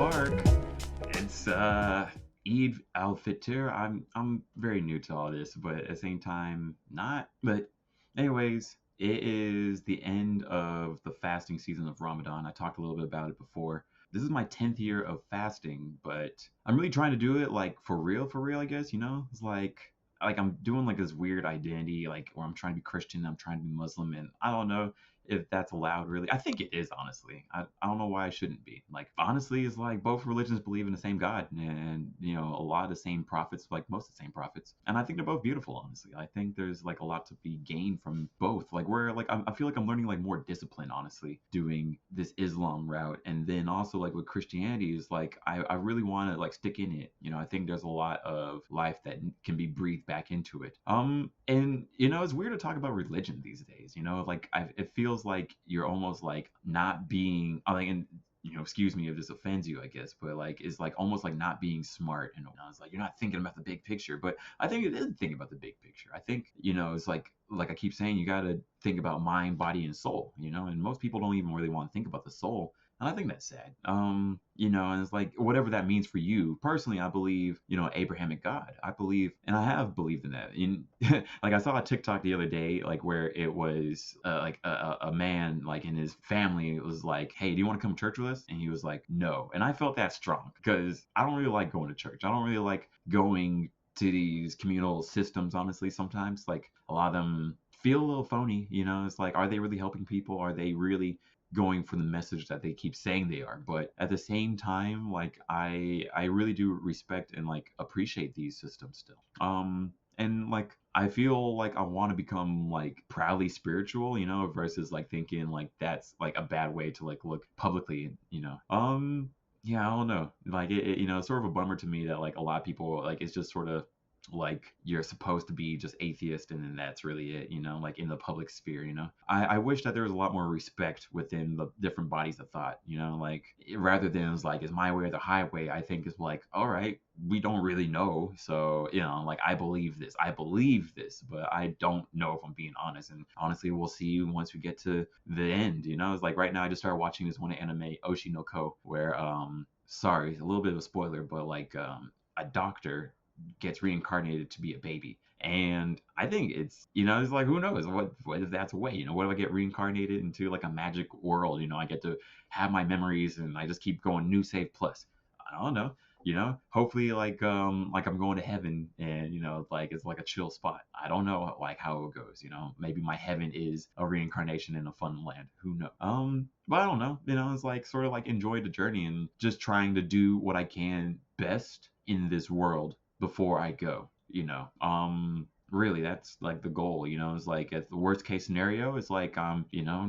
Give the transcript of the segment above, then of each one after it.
Mubarak. It's Eid al Fitr. I'm very new to all this, but at the same time not. But anyways, it is the end of the fasting season of Ramadan. I talked a little bit about it before. This is my 10th year of fasting, but I'm really trying to do it like for real, I guess, It's like I'm doing like this weird identity, like where I'm trying to be Christian, I'm trying to be Muslim, and I don't know if that's allowed really. I think it is, honestly. I don't know why it shouldn't be. Like honestly, it's like both religions believe in the same God, and a lot of the same prophets, like most of the same prophets, and I think they're both beautiful. Honestly, I think there's like a lot to be gained from both. Like where like I feel like I'm learning like more discipline, honestly, doing this Islam route, and then also like with Christianity is like I really want to like stick in it. I think there's a lot of life that can be breathed back into it. And it's weird to talk about religion these days. Like it feels like you're almost like not being. I mean, and excuse me if this offends you, I guess, but like it's like almost like not being smart, and it's like you're not thinking about the big picture. But I think it is thinking about the big picture. I think it's like I keep saying, you got to think about mind, body, and soul. And most people don't even really want to think about the soul. And I think that's sad. And it's like whatever that means for you. Personally, I believe, Abrahamic God. I believe, and I have believed in that. Like I saw a TikTok the other day, like where it was like a man, like in his family, was like, "Hey, do you want to come to church with us?" And he was like, "No." And I felt that strong because I don't really like going to church. I don't really like going to these communal systems, honestly. Sometimes, like a lot of them feel a little phony. It's like, are they really helping people? Are they really going for the message that they keep saying they are? But at the same time, like I really do respect and like appreciate these systems still. And like I feel like I want to become like proudly spiritual, versus like thinking like that's like a bad way to like look publicly, yeah, I don't know. Like it's sort of a bummer to me that like a lot of people like it's just sort of like you're supposed to be just atheist and then that's really it, like in the public sphere. I wish that there was a lot more respect within the different bodies of thought, like rather than it's like, is my way or the highway. I think is like, all right, we don't really know, so like I believe this, but I don't know, if I'm being honest. And honestly, we'll see once we get to the end. It's like right now I just started watching this one anime, Oshi no Ko, where sorry, a little bit of a spoiler, but like a doctor gets reincarnated to be a baby. And I think it's like, who knows what if that's a way, what if I get reincarnated into like a magic world, I get to have my memories and I just keep going new save plus. I don't know, hopefully like I'm going to heaven and like it's like a chill spot. I don't know like how it goes. Maybe my heaven is a reincarnation in a fun land, who knows. But I don't know, it's like sort of like enjoy the journey and just trying to do what I can best in this world before I go. Really, that's like the goal. It's like at the worst case scenario, it's like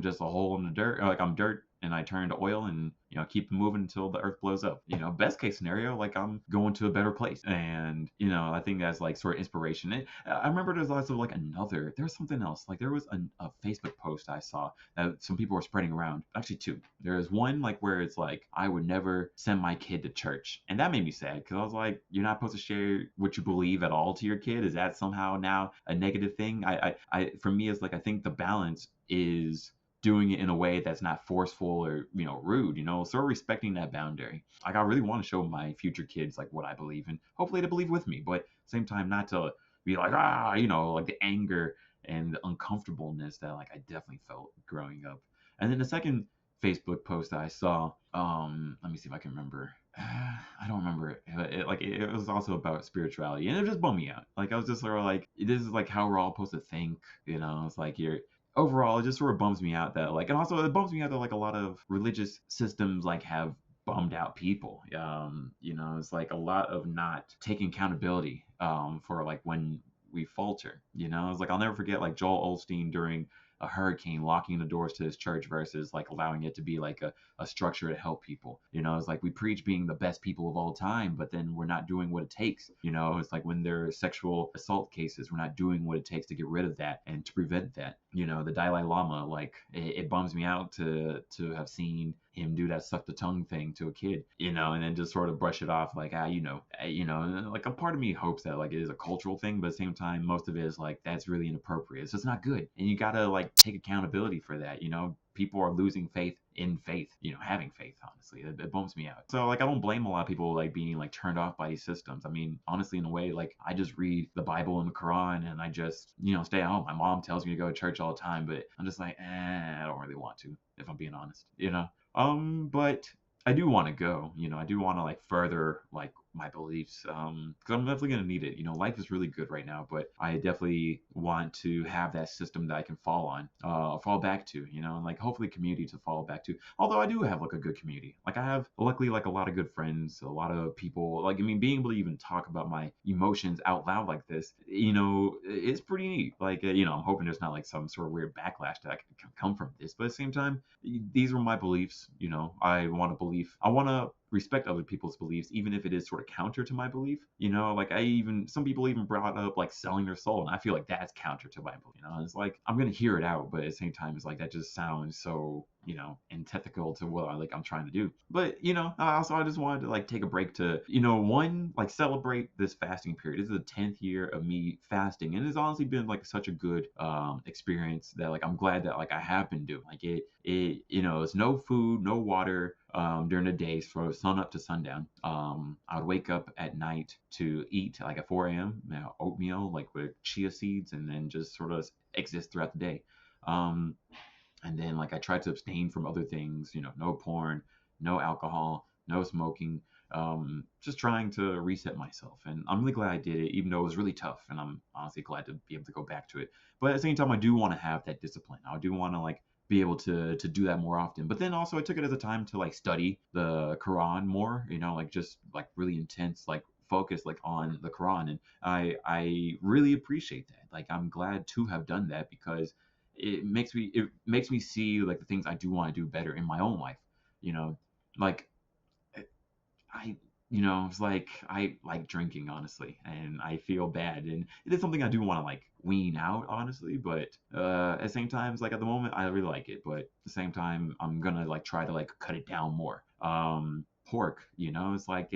just a hole in the dirt, like I'm dirt and I turn to oil and keep moving until the earth blows up. Best case scenario, like I'm going to a better place. And I think that's like sort of inspiration. And I remember there's also like there was something else. Like there was a Facebook post I saw that some people were spreading around. Actually, two. There's one like where it's like, I would never send my kid to church, and that made me sad because I was like, you're not supposed to share what you believe at all to your kid. Is that somehow now a negative thing? For me, it's like I think the balance is doing it in a way that's not forceful or rude, sort of respecting that boundary. Like I really want to show my future kids like what I believe in, hopefully they believe with me, but at the same time not to be like, like the anger and the uncomfortableness that like I definitely felt growing up. And then the second Facebook post that I saw, let me see if I can remember. I don't remember it. It was also about spirituality, and it just bummed me out. Like I was just sort of like, this is like how we're all supposed to think. It's like you're overall, it just sort of bums me out that like, and also it bums me out that like a lot of religious systems like have bummed out people. It's like a lot of not taking accountability for like when we falter. It's like I'll never forget like Joel Osteen during a hurricane locking the doors to his church versus like allowing it to be like a structure to help people. It's like we preach being the best people of all time, but then we're not doing what it takes. It's like when there are sexual assault cases, we're not doing what it takes to get rid of that and to prevent that. The Dalai Lama, like it bums me out to have seen him do that suck the tongue thing to a kid, and then just sort of brush it off like, like a part of me hopes that like it is a cultural thing, but at the same time, most of it is like, that's really inappropriate. It's just not good. And you gotta like take accountability for that. People are losing faith in faith, having faith. Honestly, it bums me out. So like I don't blame a lot of people like being like turned off by these systems. I mean, honestly, in a way, like I just read the Bible and the Quran, and I just stay at home. My mom tells me to go to church all the time, but I'm just like, I don't really want to, if I'm being honest. But I do want to go. I do want to like further like my beliefs, because I'm definitely gonna need it. Life is really good right now, but I definitely want to have that system that I can fall back to. And like hopefully community to fall back to. Although I do have like a good community. Like I have luckily like a lot of good friends, a lot of people. Like I mean, being able to even talk about my emotions out loud like this, it's pretty neat. Like I'm hoping there's not like some sort of weird backlash that can come from this, but at the same time, these are my beliefs. I want to respect other people's beliefs, even if it is sort of counter to my belief. Like some people even brought up like selling their soul, and I feel like that's counter to my belief. It's like I'm gonna hear it out, but at the same time, it's like that just sounds so antithetical to what I'm trying to do. But I just wanted to like take a break to one like celebrate this fasting period. This is the 10th year of me fasting, and it's honestly been like such a good experience that like I'm glad that like I have been doing like it's no food, no water during the days from sun up to sundown. I would wake up at night to eat like at 4 a.m. Oatmeal like with chia seeds, and then just sort of exist throughout the day. Um, and then like I tried to abstain from other things, no porn, no alcohol, no smoking, just trying to reset myself. And I'm really glad I did it, even though it was really tough. And I'm honestly glad to be able to go back to it. But at the same time, I do want to have that discipline. I do want to like be able to do that more often. But then also I took it as a time to like study the Quran more, like just like really intense like focus like on the Quran. And I really appreciate that. Like I'm glad to have done that, because it makes me see like the things I do want to do better in my own life. You know, like I it's like I like drinking honestly, and I feel bad, and it is something I do want to like wean out honestly, but at the same time, it's like at the moment I really like it, but at the same time I'm gonna like try to like cut it down more. Pork, it's like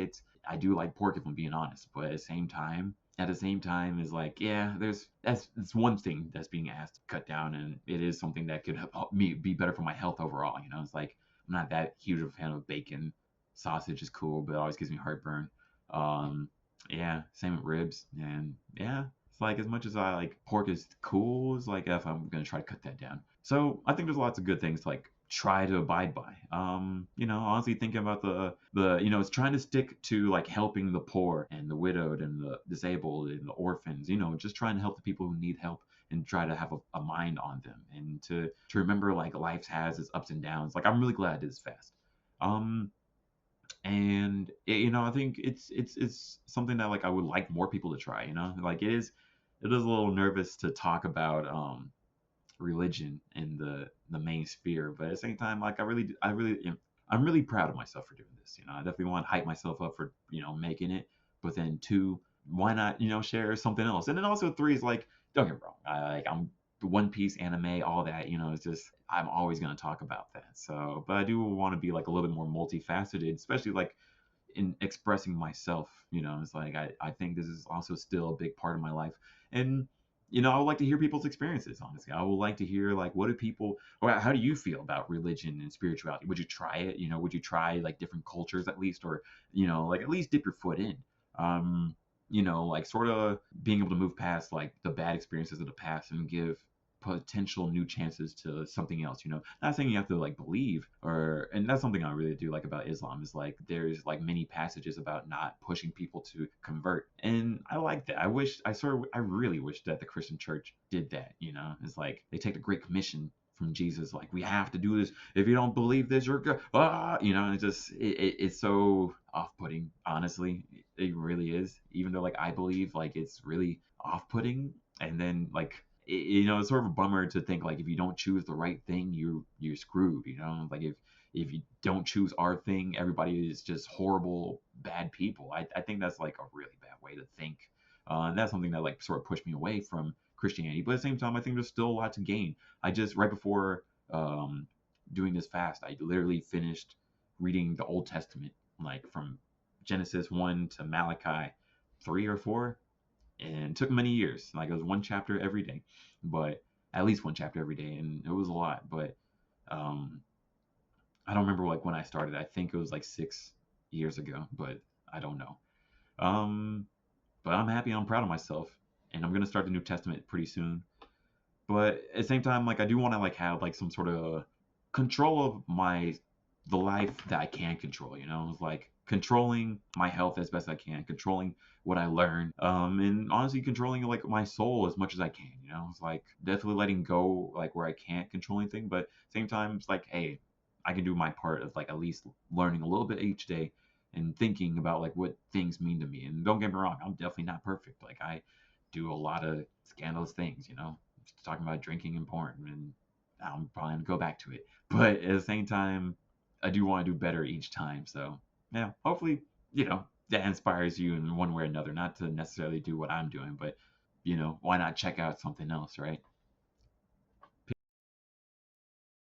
I do like pork if I'm being honest, but at the same time is like, yeah, that's one thing that's being asked to cut down, and it is something that could help me be better for my health overall. It's like I'm not that huge of a fan of bacon. Sausage is cool, but it always gives me heartburn. Um, yeah, same with ribs, and yeah, it's like as much as I like pork is cool, it's like if I'm gonna try to cut that down. So I think there's lots of good things to like try to abide by. Honestly thinking about it's trying to stick to like helping the poor and the widowed and the disabled and the orphans, just trying to help the people who need help, and try to have a mind on them, and to remember like life has its ups and downs. Like I'm really glad I did this fast. Um, and I think it's something that like I would like more people to try. Like it is a little nervous to talk about religion in the main sphere, but at the same time, like I'm really proud of myself for doing this. I definitely want to hype myself up for making it, but then two, why not share something else? And then also three is like, don't get me wrong, I'm One Piece anime, all that. It's just I'm always gonna talk about that. So, but I do want to be like a little bit more multifaceted, especially like in expressing myself. It's like I think this is also still a big part of my life. And I would like to hear people's experiences. Honestly, I would like to hear like what do people, or how do you feel about religion and spirituality? Would you try it? Would you try like different cultures at least, or like at least dip your foot in? um like sort of being able to move past like the bad experiences of the past and give potential new chances to something else. Not saying you have to like believe, or and that's something I really do like about Islam, is like there's like many passages about not pushing people to convert, and I like that. I really wish that the Christian church did that. It's like they take the Great Commission from Jesus, like we have to do this. If you don't believe this, you're good. It's so off-putting. Honestly, it really is. Even though like I believe like it's really off-putting, and then like it's sort of a bummer to think like if you don't choose the right thing, you're screwed. Like if you don't choose our thing, everybody is just horrible, bad people. I think that's like a really bad way to think. And that's something that like sort of pushed me away from Christianity. But at the same time, I think there's still a lot to gain. I just right before um, doing this fast, I literally finished reading the Old Testament, like from Genesis 1 to Malachi 3 or 4, and it took many years. Like it was one chapter every day, but at least one chapter every day, and it was a lot. But um, I don't remember like when I started. I think it was like 6 years ago, but I don't know. Um, but I'm happy. I'm proud of myself, and I'm gonna start the New Testament pretty soon. But at the same time, like I do want to like have like some sort of control of the life that I can control. It's like controlling my health as best I can, controlling what I learn, and honestly controlling like my soul as much as I can. It's like definitely letting go like where I can't control anything, but same time it's like, hey, I can do my part of like at least learning a little bit each day and thinking about like what things mean to me. And don't get me wrong, I'm definitely not perfect. Like I do a lot of scandalous things. Talking about drinking and porn, and I'm probably gonna go back to it. But at the same time, I do want to do better each time. So yeah, hopefully, that inspires you in one way or another. Not to necessarily do what I'm doing, but why not check out something else, right?